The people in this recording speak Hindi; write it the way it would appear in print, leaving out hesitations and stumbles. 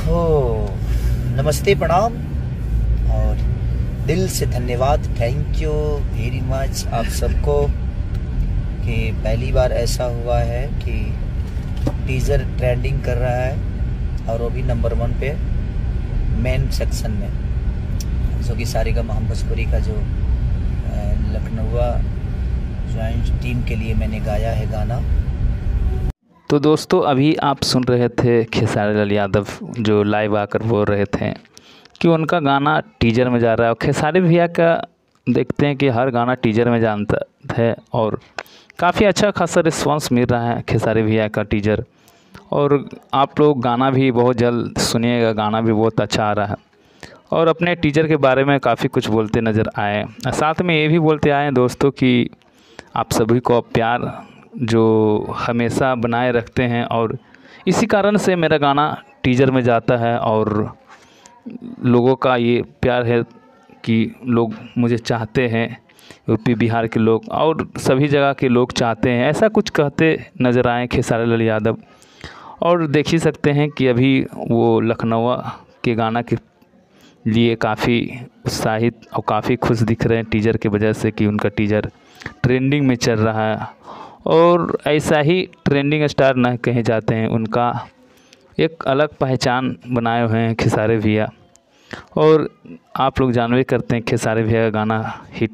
तो नमस्ते, प्रणाम और दिल से धन्यवाद। थैंक यू वेरी मच आप सबको कि पहली बार ऐसा हुआ है कि टीज़र ट्रेंडिंग कर रहा है और वो भी नंबर 1 पे मेन सेक्शन में, जो कि सारेगामा भोजपुरी का जो लखनऊ ज्वाइंट टीम के लिए मैंने गाया है गाना। तो दोस्तों, अभी आप सुन रहे थे खेसारी लाल यादव जो लाइव आकर बोल रहे थे कि उनका गाना टीजर में जा रहा है। और खेसारी भैया का देखते हैं कि हर गाना टीजर में जानता है और काफ़ी अच्छा खासा रिस्पांस मिल रहा है खेसारी भैया का टीजर। और आप लोग गाना भी बहुत जल्द सुनिएगा, गाना भी बहुत अच्छा आ रहा है। और अपने टीचर के बारे में काफ़ी कुछ बोलते नज़र आए, साथ में ये भी बोलते आए दोस्तों कि आप सभी को प्यार जो हमेशा बनाए रखते हैं और इसी कारण से मेरा गाना टीजर में जाता है। और लोगों का ये प्यार है कि लोग मुझे चाहते हैं, यूपी बिहार के लोग और सभी जगह के लोग चाहते हैं, ऐसा कुछ कहते नज़र आए खेसारी लाल यादव। और देख ही सकते हैं कि अभी वो लखनऊ के गाना के लिए काफ़ी उत्साहित और काफ़ी खुश दिख रहे हैं टीजर की वजह से कि उनका टीजर ट्रेंडिंग में चल रहा है। और ऐसा ही ट्रेंडिंग स्टार न कहे जाते हैं, उनका एक अलग पहचान बनाए हुए हैं खेसारी भैया। और आप लोग जानवे करते हैं खेसारी भैया का गाना हिट